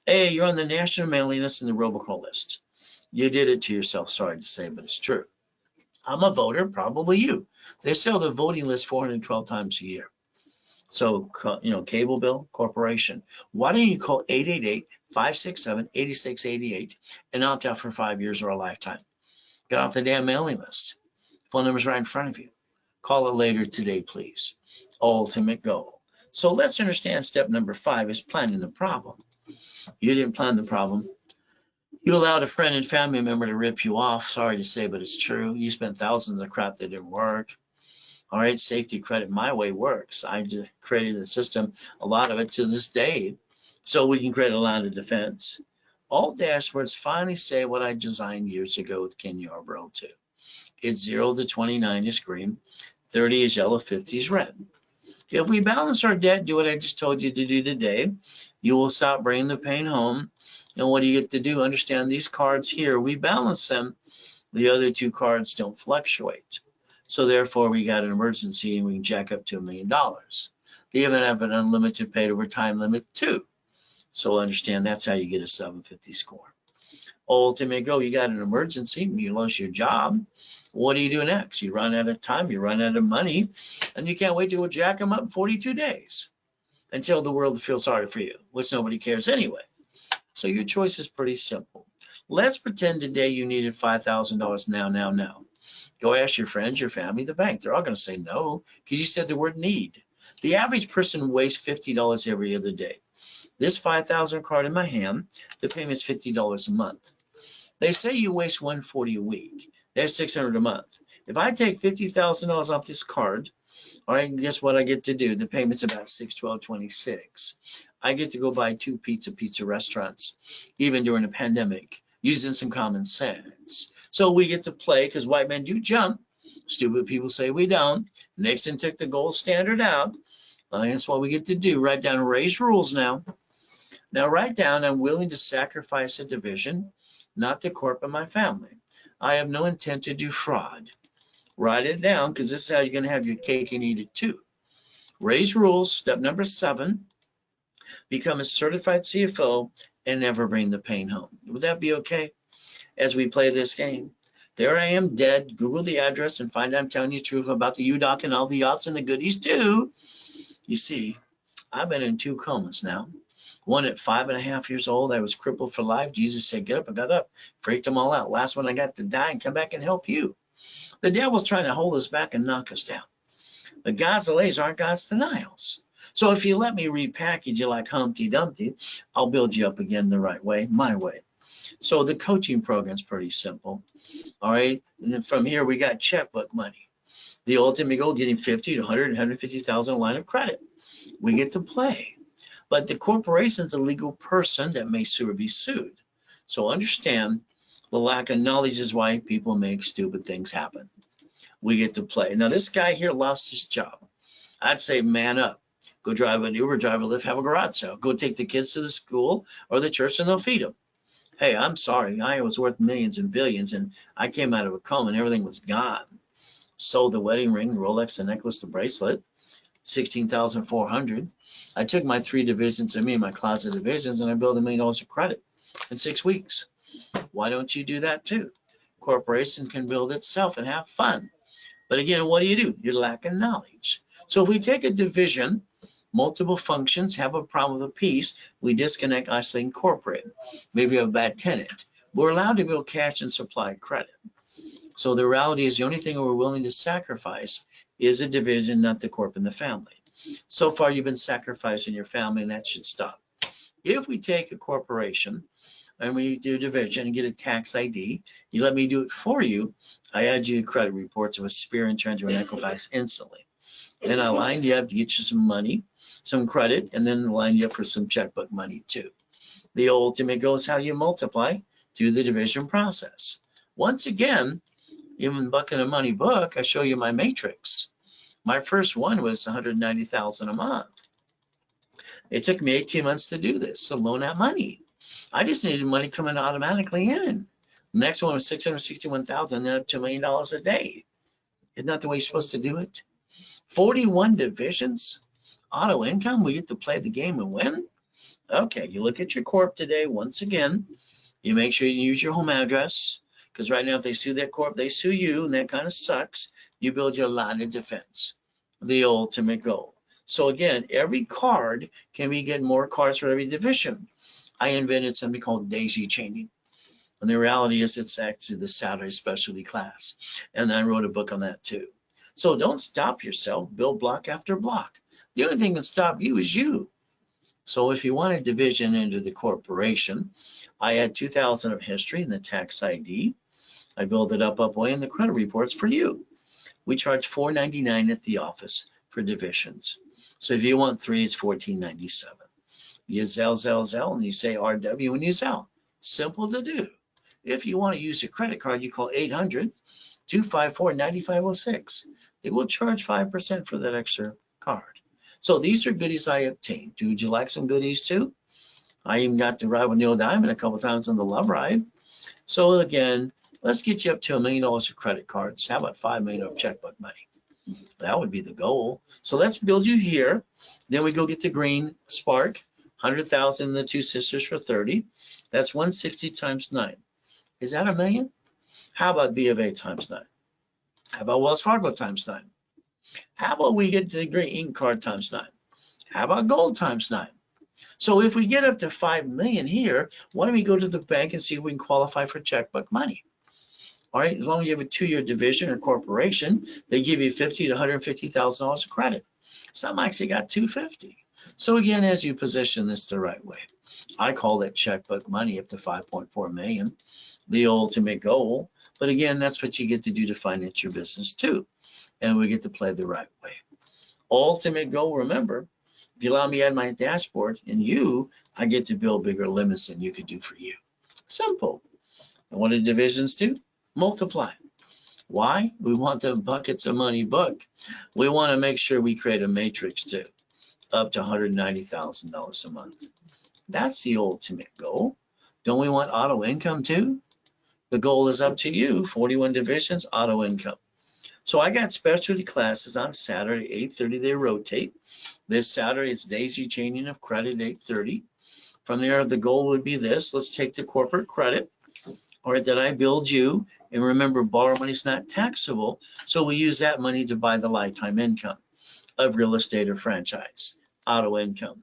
A, you're on the national mailing list and the robocall list. You did it to yourself, sorry to say, but it's true. I'm a voter, probably you. They sell the voting list 412 times a year. So, cable bill, corporation. Why don't you call 888-567-8688 and opt out for 5 years or a lifetime? Get off the damn mailing list. Phone number's right in front of you. Call it later today, please. Ultimate goal. So let's understand step number 5 is planning the problem. You didn't plan the problem. You allowed a friend and family member to rip you off. Sorry to say, but it's true. You spent thousands of crap that didn't work. All right, safety credit my way works. I just created a system, a lot of it to this day, so we can create a line of defense. All dashboards finally say what I designed years ago with Ken Yarbrough too. It's 0 to 29 is green, 30 is yellow, 50 is red. If we balance our debt, do what I just told you to do today, you will stop bringing the pain home. And what do you get to do? Understand these cards here, we balance them. The other 2 cards don't fluctuate. So therefore, we got an emergency and we can jack up to $1 million. They even have an unlimited paid over time limit too. So understand that's how you get a 750 score. Ultimate goal, you got an emergency, you lost your job. What do you do next? You run out of time, you run out of money, and you can't wait to jack them up in 42 days until the world feels sorry for you, which nobody cares anyway. So your choice is pretty simple. Let's pretend today you needed $5,000 now. Go ask your friends, your family, the bank. They're all going to say no because you said the word need. The average person wastes $50 every other day. This $5,000 card in my hand, the payment's $50 a month. They say you waste $140 a week. That's $600 a month. If I take $50,000 off this card, all right, guess what I get to do? The payment's about $612.26. I get to go buy 2 pizza restaurants, even during a pandemic, using some common sense. So we get to play because white men do jump. Stupid people say we don't. Nixon took the gold standard out. That's what we get to do. Write down Ray's rules now. Now write down, I'm willing to sacrifice a division, not the corp of my family. I have no intent to do fraud. Write it down because this is how you're going to have your cake and eat it too. Ray's rules, step number 7, become a certified CFO and never bring the pain home. Would that be okay as we play this game? There I am dead. Google the address and find out I'm telling you the truth about the UDOC and all the yachts and the goodies too. You see, I've been in 2 comas now. One at 5.5 years old, I was crippled for life. Jesus said, get up. I got up, freaked them all out. Last one, I got to die and come back and help you. The devil's trying to hold us back and knock us down. But God's delays aren't God's denials. So if you let me repackage you like Humpty Dumpty, I'll build you up again the right way, my way. So the coaching program's pretty simple. All right. And then from here, we got checkbook money. The ultimate goal, getting 50 to 100, 150,000 line of credit. We get to play. But the corporation's a legal person that may sue or be sued. So understand the lack of knowledge is why people make stupid things happen. We get to play. Now, this guy here lost his job. I'd say man up. Go drive an Uber, drive a Lyft, have a garage sale. Go take the kids to the school or the church and they'll feed them. Hey, I'm sorry. I was worth millions and billions and I came out of a coma and everything was gone. Sold the wedding ring, the Rolex, the necklace, the bracelet, 16,400. I took my 3 divisions of me, my closet divisions, and I built $1 million of credit in 6 weeks. Why don't you do that too? Corporation can build itself and have fun. But again, what do? You're lacking knowledge. So if we take a division, multiple functions, have a problem with a piece, we disconnect, isolate, incorporate. Maybe you have a bad tenant. We're allowed to build cash and supply credit. So the reality is the only thing we're willing to sacrifice is a division, not the corp and the family. So far, you've been sacrificing your family, and that should stop. If we take a corporation and we do division and get a tax ID, you let me do it for you, I add you credit reports of a Spear and Treasury and Equifax instantly. Then I lined you up to get you some money, some credit, and then line you up for some checkbook money too. The ultimate goal is how you multiply through the division process. Once again, even Buck in a Money book, I show you my matrix. My first one was $190,000 a month. It took me 18 months to do this, so loan out money. I just needed money coming automatically in. The next one was $661,000 and up to $1 million a day. Isn't that the way you're supposed to do it? 41 divisions, auto income, we get to play the game and win. Okay, you look at your corp today, once again, you make sure you use your home address, because right now if they sue that corp, they sue you, and that kind of sucks. You build your line of defense, the ultimate goal. So again, every card can be getting more cards for every division. I invented something called daisy chaining. And the reality is it's actually the Saturday specialty class. And I wrote a book on that too. So don't stop yourself, build block after block. The only thing that can stop you is you. So if you want a division into the corporation, I add 2,000 of history in the tax ID. I build it up way in the credit reports for you. We charge $4.99 at the office for divisions. So if you want 3, it's $14.97. You Zelle, and you say RW when you Zelle. Simple to do. If you want to use a credit card, you call 800-254-9506. They will charge 5% for that extra card. So these are goodies I obtained. Would you like some goodies too? I even got to ride with Neil Diamond a couple times on the Love Ride. So again, let's get you up to $1 million of credit cards. How about $5 million of checkbook money? That would be the goal. So let's build you here. Then we go get the green Spark, 100,000, the 2 sisters for 30. That's 160 times 9. Is that $1 million? How about B of A times 9? How about Wells Fargo times 9? How about we get the green ink card times 9? How about gold times 9? So if we get up to 5 million here, why don't we go to the bank and see if we can qualify for checkbook money? All right, as long as you have a 2-year division or corporation, they give you $50,000 to $150,000 of credit. Some actually got $250,000. So again, as you position this the right way, I call that checkbook money up to 5.4 million, the ultimate goal. But again, that's what you get to do to finance your business too. And we get to play the right way. Ultimate goal, remember, if you allow me to add my dashboard and I get to build bigger limits than you could do for you. Simple. And what do divisions do? Multiply. Why? We want the buckets of money book. We want to make sure we create a matrix too, up to $190,000 a month. That's the ultimate goal. Don't we want auto income too? The goal is up to you. 41 divisions, auto income. So I got specialty classes on Saturday, 8:30, they rotate. This Saturday, it's daisy chaining of credit, 8:30. From there, the goal would be this. Let's take the corporate credit, all right, that I build you. And remember, borrow money is not taxable. So we use that money to buy the lifetime income of real estate or franchise, auto income.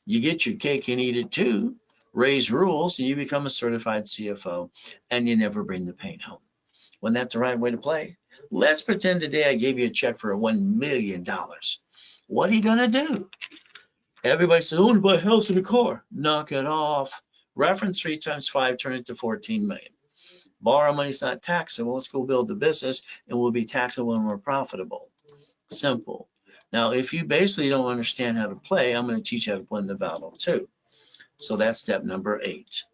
You get your cake and eat it too. Raise rules, and you become a certified CFO, and you never bring the pain home. When that's the right way to play. Let's pretend today I gave you a check for $1 million. What are you going to do? Everybody says, oh, to buy a house and a car. Knock it off. Reference 3 times 5, turn it to 14 million. Borrow money is not taxable. Let's go build the business, and we'll be taxable when we're profitable. Simple. Now, if you basically don't understand how to play, I'm going to teach you how to win the battle too. So that's step number 8.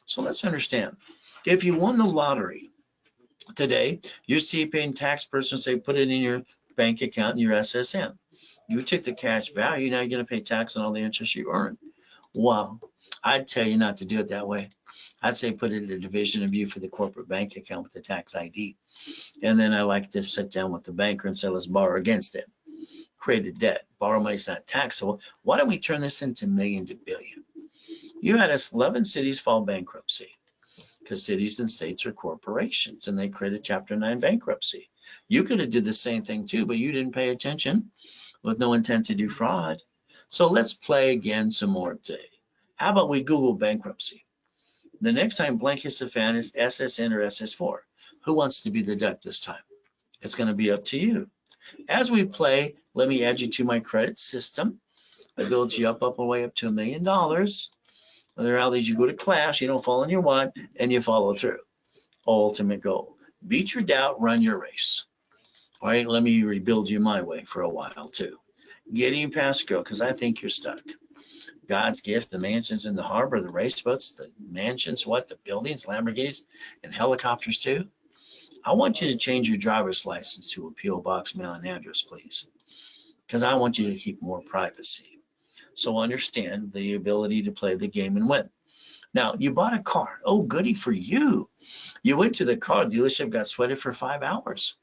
So let's understand. If you won the lottery today, your CPA and tax person say put it in your bank account in your SSN. You took the cash value, now you're going to pay tax on all the interest you earn. Well, I'd tell you not to do it that way. I'd say put it in a division of you for the corporate bank account with the tax ID. And then I like to sit down with the banker and say, let's borrow against it. Create a debt. Borrow money's not taxable. Why don't we turn this into million to billion? You had 11 cities file bankruptcy because cities and states are corporations and they created Chapter 9 bankruptcy. You could have did the same thing too, but you didn't pay attention with no intent to do fraud. So let's play again some more today. How about we Google bankruptcy? The next time blank hits the fan is SSN or SS4. Who wants to be the duck this time? It's going to be up to you. As we play, let me add you to my credit system. I build you up all the way up to $1 million. There are leads you go to class, you don't fall in your one, and you follow through. Ultimate goal. Beat your doubt, run your race. All right, let me rebuild you my way for a while too. Getting past go, because I think you're stuck. God's gift, the mansions in the harbor, the race boats, the mansions, what, the buildings, Lamborghinis, and helicopters too. I want you to change your driver's license to a P.O. Box mailing address, please, because I want you to keep more privacy. So understand the ability to play the game and win. Now, you bought a car. Oh, goody for you. You went to the car dealership, got sweated for 5 hours.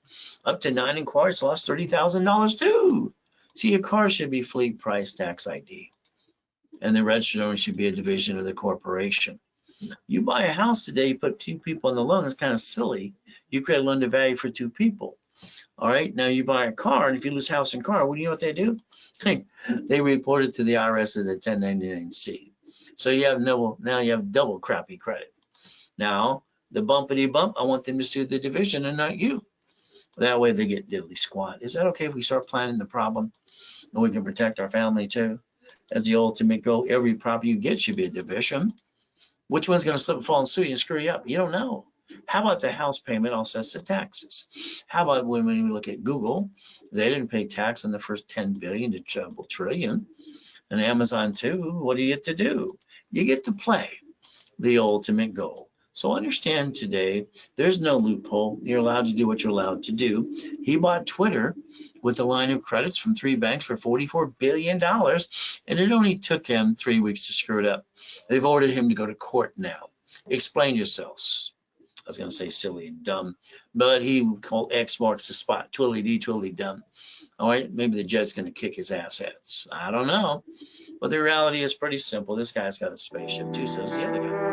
Up to 9 inquiries, lost $30,000 too. See, your car should be fleet price tax ID. And the registered owner should be a division of the corporation. You buy a house today, you put 2 people on the loan, that's kind of silly. You create a loan to value for 2 people. All right, now you buy a car, and if you lose house and car, what do you know what they do? They report it to the IRS as a 1099-C. So you have now you have double crappy credit. Now, the bumpity bump, I want them to sue the division and not you. That way they get diddly squat. Is that okay if we start planning the problem and we can protect our family too? As the ultimate goal, every property you get should be a division. Which one's going to slip and fall and sue you and screw you up? You don't know. How about the house payment offsets the taxes? How about when we look at Google, they didn't pay tax on the first 10 billion to double trillion. And Amazon too, what do you get to do? You get to play the ultimate goal. So understand today, there's no loophole. You're allowed to do what you're allowed to do. He bought Twitter with a line of credits from 3 banks for $44 billion, and it only took him 3 weeks to screw it up. They've ordered him to go to court now. Explain yourselves. I was going to say silly and dumb, but he called X marks the spot. Twilly-dee, twilly-dum. All right, maybe the judge's going to kick his assets. I don't know. But the reality is pretty simple. This guy's got a spaceship too, so does the other guy.